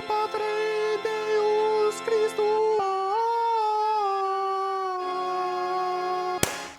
Patre Deus Christus.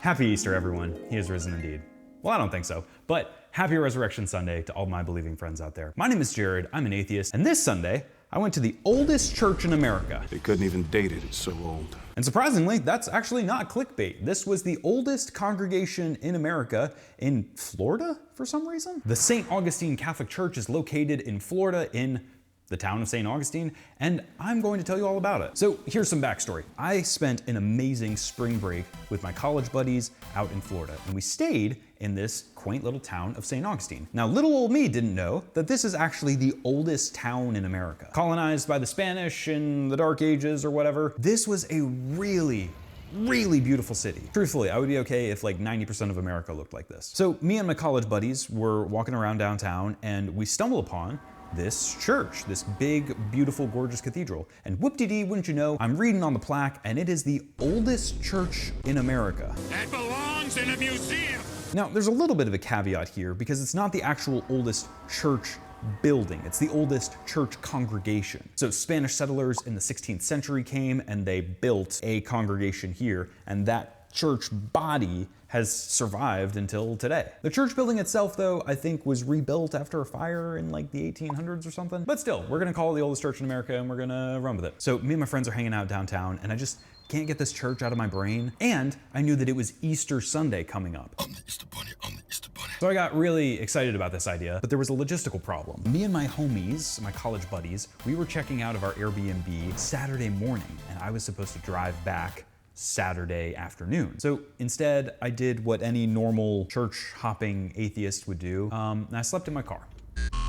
Happy Easter, everyone. He is risen indeed. Well, I don't think so, but happy Resurrection Sunday to all my believing friends out there. My name is Jared, I'm an atheist, and this Sunday, I went to the oldest church in America. They couldn't even date it, it's so old. And surprisingly, that's actually not clickbait. This was the oldest congregation in America in Florida for some reason. The St. Augustine Catholic Church is located in Florida in the town of St. Augustine, and I'm going to tell you all about it. So here's some backstory. I spent an amazing spring break with my college buddies out in Florida, and we stayed in this quaint little town of St. Augustine. Now, little old me didn't know that this is actually the oldest town in America. Colonized by the Spanish in the Dark Ages or whatever, this was a really beautiful city. Truthfully, I would be okay if like 90% of America looked like this. So me and my college buddies were walking around downtown, and we stumbled upon this church, this big, beautiful, gorgeous cathedral. And whoop-de-dee, wouldn't you know, I'm reading on the plaque, and it is the oldest church in America. That belongs in a museum. Now, there's a little bit of a caveat here, because it's not the actual oldest church building, it's the oldest church congregation. So Spanish settlers in the 16th century came and they built a congregation here, and that church body has survived until today. The church building itself, though, I think was rebuilt after a fire in like the 1800s or something. But still, we're gonna call it the oldest church in America, and we're gonna run with it. So me and my friends are hanging out downtown, and I just can't get this church out of my brain. And I knew that it was Easter Sunday coming up. I'm the Easter Bunny, I'm the Easter Bunny. So I got really excited about this idea, but there was a logistical problem. Me and my homies, my college buddies, we were checking out of our Airbnb Saturday morning, and I was supposed to drive back Saturday afternoon. So instead, I did what any normal church hopping atheist would do. And I slept in my car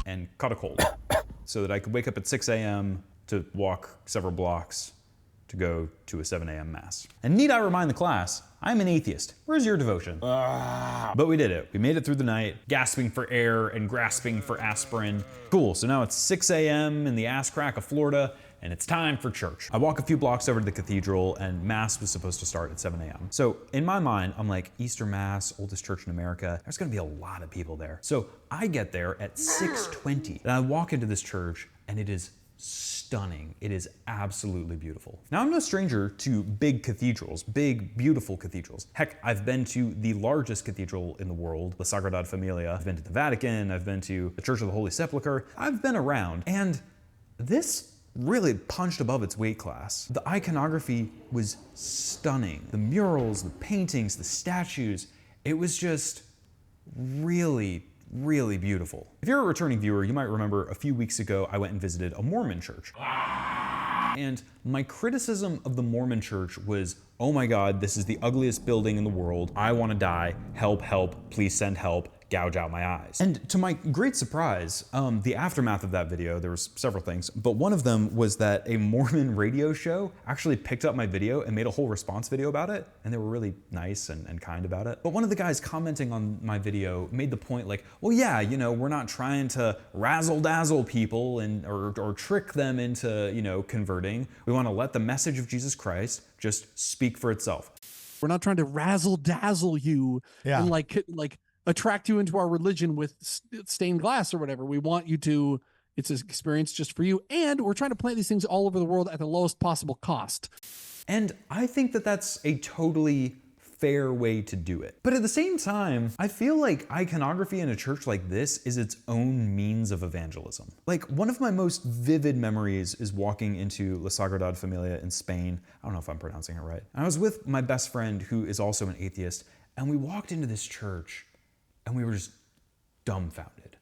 and caught a cold so that I could wake up at 6 a.m. to walk several blocks to go to a 7 a.m. mass. And need I remind the class, I'm an atheist. Where's your devotion? But we did it. We made it through the night, gasping for air and grasping for aspirin. Cool, so now it's 6 a.m. in the ass crack of Florida, and it's time for church. I walk a few blocks over to the cathedral, and mass was supposed to start at 7 a.m. So in my mind, I'm like, Easter mass, oldest church in America, there's gonna be a lot of people there. So I get there at 6:20, and I walk into this church, and it is stunning. It is absolutely beautiful. Now, I'm no stranger to big cathedrals, big, beautiful cathedrals. Heck, I've been to the largest cathedral in the world, La Sagrada Familia. I've been to the Vatican, I've been to the Church of the Holy Sepulchre. I've been around, and this really punched above its weight class. The iconography was stunning. The murals, the paintings, the statues, it was just really beautiful. If you're a returning viewer, you might remember a few weeks ago I went and visited a Mormon church. And my criticism of the Mormon church was, oh my God, this is the ugliest building in the world. I want to die. Help, help, please send help. Gouge out my eyes. And to my great surprise, the aftermath of that video, there was several things, but one of them was that a Mormon radio show actually picked up my video and made a whole response video about it, and they were really nice and kind about it. But one of the guys commenting on my video made the point like, well, yeah, you know, we're not trying to razzle-dazzle people and or trick them into, you know, converting. We want to let the message of Jesus Christ just speak for itself. We're not trying to razzle dazzle you and like attract you into our religion with stained glass or whatever. We want you to, it's an experience just for you. And we're trying to plant these things all over the world at the lowest possible cost. And I think that that's a totally fair way to do it. But at the same time, I feel like iconography in a church like this is its own means of evangelism. Like, one of my most vivid memories is walking into La Sagrada Familia in Spain. I don't know if I'm pronouncing it right. I was with my best friend who is also an atheist, and we walked into this church and we were just dumbfounded.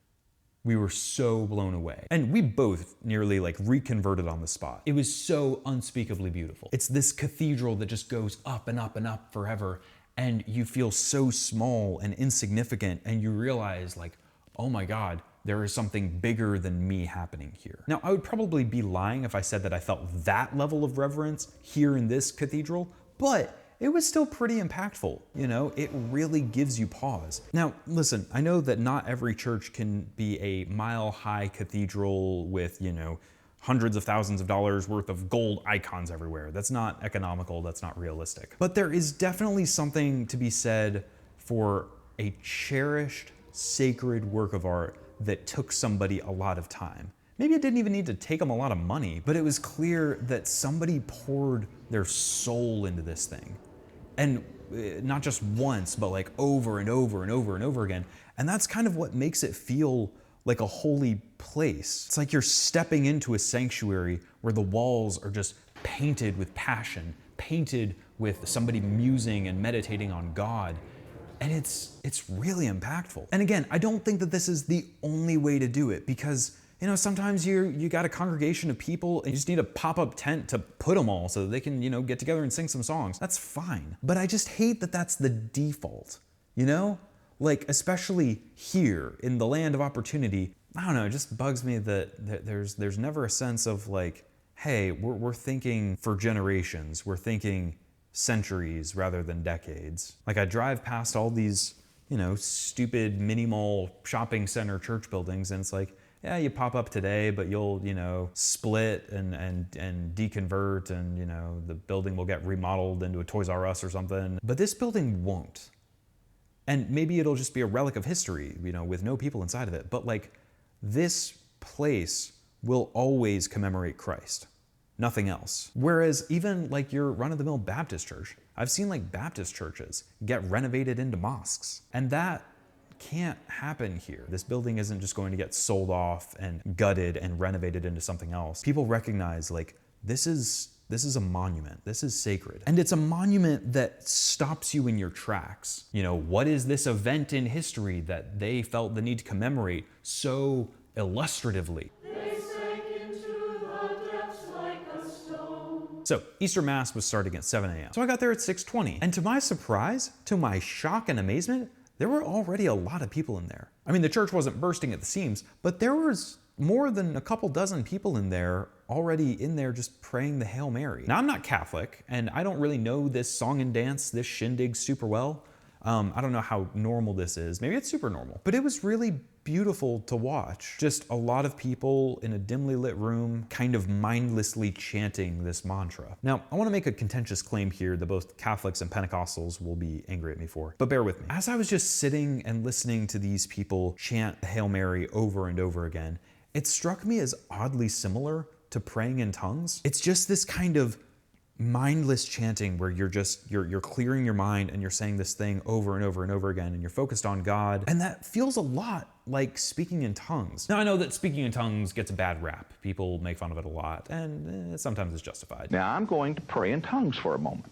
We were so blown away. And we both nearly like reconverted on the spot. It was so unspeakably beautiful. It's this cathedral that just goes up and up and up forever, and you feel so small and insignificant, and you realize like, oh my God, there is something bigger than me happening here. Now, I would probably be lying if I said that I felt that level of reverence here in this cathedral, but it was still pretty impactful, you know? It really gives you pause. Now, listen, I know that not every church can be a mile-high cathedral with, you know, hundreds of thousands of dollars worth of gold icons everywhere. That's not economical, that's not realistic. But there is definitely something to be said for a cherished, sacred work of art that took somebody a lot of time. Maybe it didn't even need to take them a lot of money, but it was clear that somebody poured their soul into this thing. And not just once, but like over and over and over and over again. And that's kind of what makes it feel like a holy place. It's like you're stepping into a sanctuary where the walls are just painted with passion, painted with somebody musing and meditating on God. And it's really impactful. And again, I don't think that this is the only way to do it, because sometimes you got a congregation of people and you just need a pop-up tent to put them all so that they can, get together and sing some songs. That's fine. But I just hate that that's the default, Like, especially here in the land of opportunity, I don't know, it just bugs me that there's never a sense of like, hey, we're thinking for generations, we're thinking centuries rather than decades. Like, I drive past all these, stupid mini mall shopping center church buildings, and it's like, yeah, you pop up today, but you'll, split and deconvert, and, the building will get remodeled into a Toys R Us or something. But this building won't. And maybe it'll just be a relic of history, with no people inside of it. But like, this place will always commemorate Christ. Nothing else. Whereas even like your run-of-the-mill Baptist church, I've seen like Baptist churches get renovated into mosques. And that can't happen here. This building isn't just going to get sold off and gutted and renovated into something else. People recognize like, this is a monument. This is sacred. And it's a monument that stops you in your tracks. What is this event in history that they felt the need to commemorate so illustratively? So Easter Mass was starting at 7 a.m. So I got there at 6:20. And to my surprise, to my shock and amazement, there were already a lot of people in there. I mean, the church wasn't bursting at the seams, but there was more than a couple dozen people in there already in there just praying the Hail Mary. Now, I'm not Catholic, and I don't really know this song and dance, this shindig super well. I don't know how normal this is. Maybe it's super normal. But it was really beautiful to watch. Just a lot of people in a dimly lit room kind of mindlessly chanting this mantra. Now, I want to make a contentious claim here that both Catholics and Pentecostals will be angry at me for, but bear with me. As I was just sitting and listening to these people chant the Hail Mary over and over again, it struck me as oddly similar to praying in tongues. It's just this kind of mindless chanting where you're clearing your mind and you're saying this thing over and over and over again, and you're focused on God. And that feels a lot like speaking in tongues. Now, I know that speaking in tongues gets a bad rap. People make fun of it a lot, and sometimes it's justified. Now, I'm going to pray in tongues for a moment.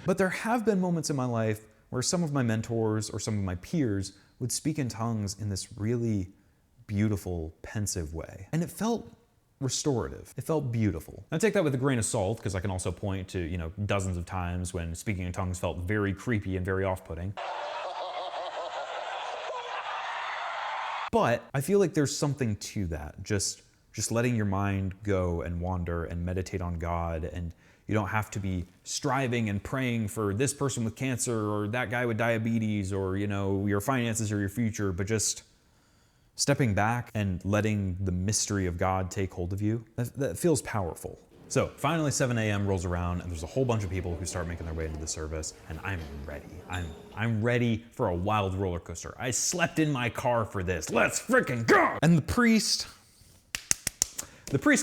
But there have been moments in my life where some of my mentors or some of my peers would speak in tongues in this really beautiful, pensive way. And it felt restorative. It felt beautiful. I take that with a grain of salt, because I can also point to, dozens of times when speaking in tongues felt very creepy and very off-putting. But I feel like there's something to that. Just letting your mind go and wander and meditate on God, and you don't have to be striving and praying for this person with cancer or that guy with diabetes or, your finances or your future, but just stepping back and letting the mystery of God take hold of you. That feels powerful. So finally 7 a.m. rolls around, and there's a whole bunch of people who start making their way into the service, and I'm ready. I'm ready for a wild roller coaster. I slept in my car for this. Let's freaking go! And the priest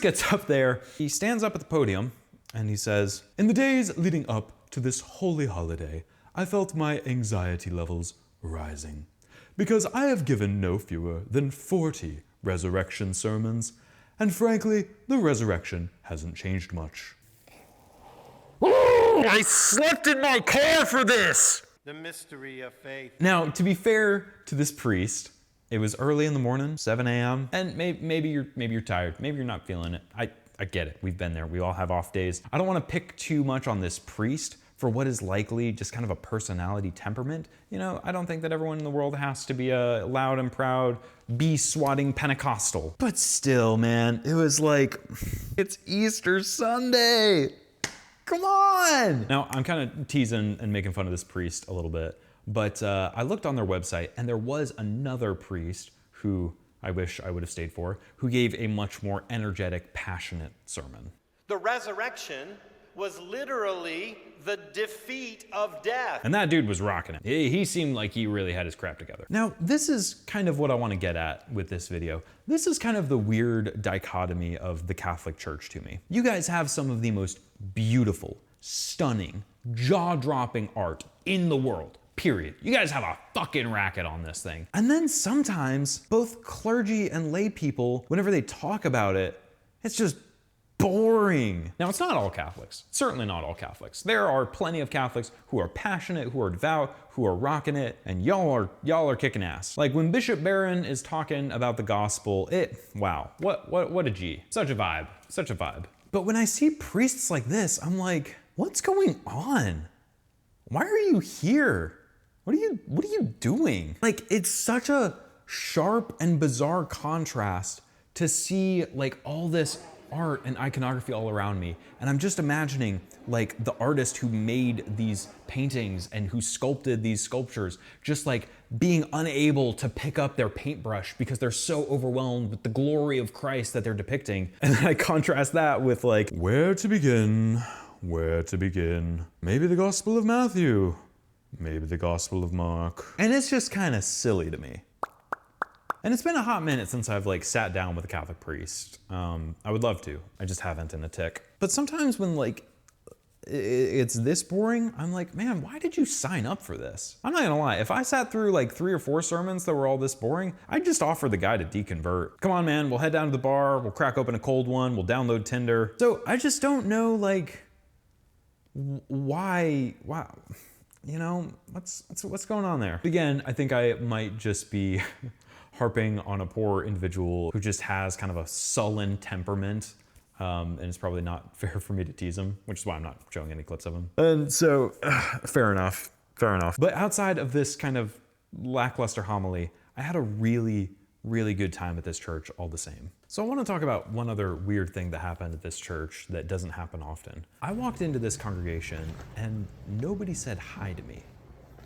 gets up there. He stands up at the podium and he says, "In the days leading up to this holy holiday, I felt my anxiety levels rising, because I have given no fewer than 40 resurrection sermons, and frankly, the resurrection hasn't changed much." Oh, I slept in my car for this! The mystery of faith. Now, to be fair to this priest, it was early in the morning, 7 a.m., and maybe you're tired. Maybe you're not feeling it. I get it. We've been there. We all have off days. I don't want to pick too much on this priest for what is likely just kind of a personality temperament. I don't think that everyone in the world has to be a loud and proud, bee-swatting Pentecostal. But still, man, it was like, it's Easter Sunday. Come on! Now, I'm kind of teasing and making fun of this priest a little bit, but I looked on their website, and there was another priest who I wish I would have stayed for, who gave a much more energetic, passionate sermon. The resurrection was literally the defeat of death. And that dude was rocking it. He seemed like he really had his crap together. Now, this is kind of what I want to get at with this video. This is kind of the weird dichotomy of the Catholic Church to me. You guys have some of the most beautiful, stunning, jaw-dropping art in the world. Period. You guys have a fucking racket on this thing. And then sometimes both clergy and lay people, whenever they talk about it, it's just boring. Now, it's not all Catholics. Certainly not all Catholics. There are plenty of Catholics who are passionate, who are devout, who are rocking it, and y'all are kicking ass. Like when Bishop Barron is talking about the gospel, wow, what a G. Such a vibe, such a vibe. But when I see priests like this, I'm like, what's going on? Why are you here? What are you doing? Like, it's such a sharp and bizarre contrast to see like all this art and iconography all around me. And I'm just imagining like the artist who made these paintings and who sculpted these sculptures, just like being unable to pick up their paintbrush because they're so overwhelmed with the glory of Christ that they're depicting. And then I contrast that with like, where to begin? Where to begin? Maybe the Gospel of Matthew. Maybe the Gospel of Mark. And it's just kind of silly to me. And it's been a hot minute since I've like sat down with a Catholic priest. I would love to. I just haven't in a tick. But sometimes when like it's this boring, I'm like, man, why did you sign up for this? I'm not gonna lie. If I sat through like 3 or 4 sermons that were all this boring, I'd just offer the guy to deconvert. Come on, man, we'll head down to the bar, we'll crack open a cold one, we'll download Tinder. So I just don't know like why, you know, what's going on there? Again, I think I might just be harping on a poor individual who just has kind of a sullen temperament. And it's probably not fair for me to tease him, which is why I'm not showing any clips of him. And so, fair enough. But outside of this kind of lackluster homily, I had a really good time at this church all the same. So I want to talk about one other weird thing that happened at this church that doesn't happen often. I walked into this congregation and nobody said hi to me.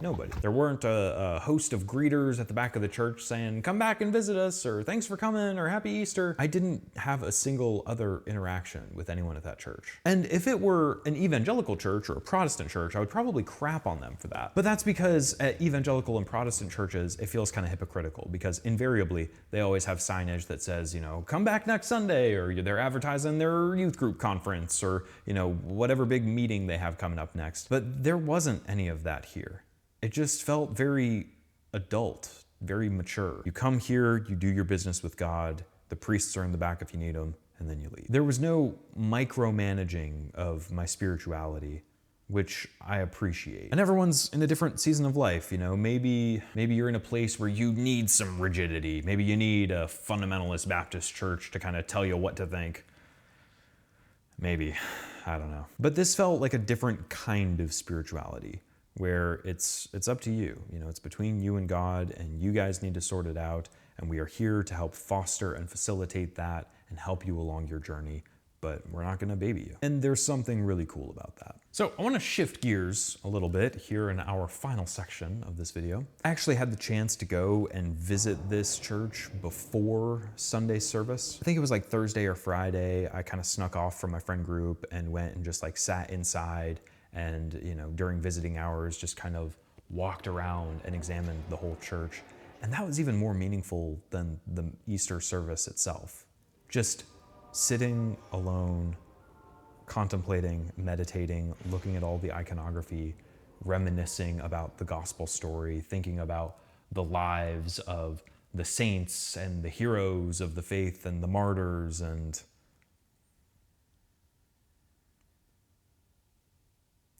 Nobody. There weren't a host of greeters at the back of the church saying, come back and visit us, or thanks for coming, or happy Easter. I didn't have a single other interaction with anyone at that church. And if it were an evangelical church or a Protestant church, I would probably crap on them for that. But that's because at evangelical and Protestant churches, it feels kind of hypocritical because invariably they always have signage that says, you know, come back next Sunday, or they're advertising their youth group conference, or, you know, whatever big meeting they have coming up next. But there wasn't any of that here. It just felt very adult, very mature. You come here, you do your business with God, the priests are in the back if you need them, and then you leave. There was no micromanaging of my spirituality, which I appreciate. And everyone's in a different season of life, you know, maybe you're in a place where you need some rigidity. Maybe you need a fundamentalist Baptist church to kind of tell you what to think. Maybe, I don't know. But this felt like a different kind of spirituality, where it's up to you. You know, it's between you and God, and you guys need to sort it out, and we are here to help foster and facilitate that and help you along your journey, but we're not gonna baby you. And there's something really cool about that. So I wanna shift gears a little bit here in our final section of this video. I actually had the chance to go and visit this church before Sunday service. I think it was like Thursday or Friday. I kind of snuck off from my friend group and went and just like sat inside and, you know, during visiting hours, just kind of walked around and examined the whole church. And that was even more meaningful than the Easter service itself. Just sitting alone, contemplating, meditating, looking at all the iconography, reminiscing about the gospel story, thinking about the lives of the saints and the heroes of the faith and the martyrs, and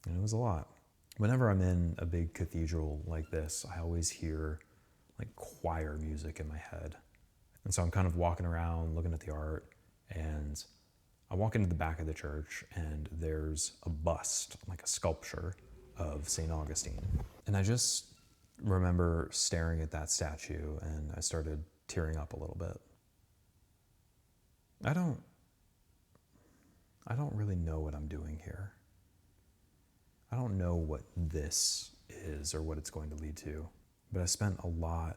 it was a lot. Whenever I'm in a big cathedral like this, I always hear like choir music in my head. And so I'm kind of walking around looking at the art, and I walk into the back of the church and there's a bust, like a sculpture of St. Augustine. And I just remember staring at that statue and I started tearing up a little bit. I don't really know what I'm doing here. I don't know what this is or what it's going to lead to, but I spent a lot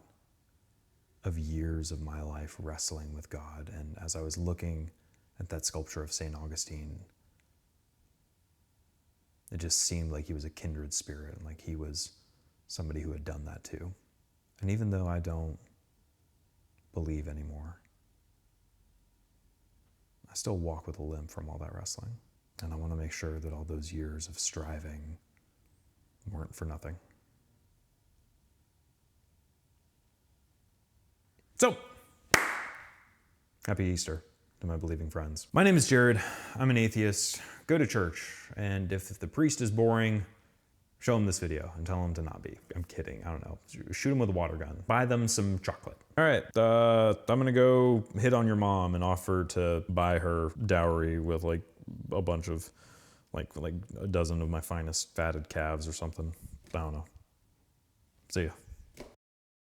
of years of my life wrestling with God. And as I was looking at that sculpture of St. Augustine, It just seemed like he was a kindred spirit and like he was somebody who had done that too. And even though I don't believe anymore, I still walk with a limp from all that wrestling. And I want to make sure that all those years of striving weren't for nothing. So, happy Easter to my believing friends. My name is Jared. I'm an atheist. Go to church. And if the priest is boring, show him this video and tell him to not be. I'm kidding. I don't know. Shoot him with a water gun. Buy them some chocolate. All right. I'm going to go hit on your mom and offer to buy her dowry with like a bunch of like a dozen of my finest fatted calves or something. I don't know. See ya.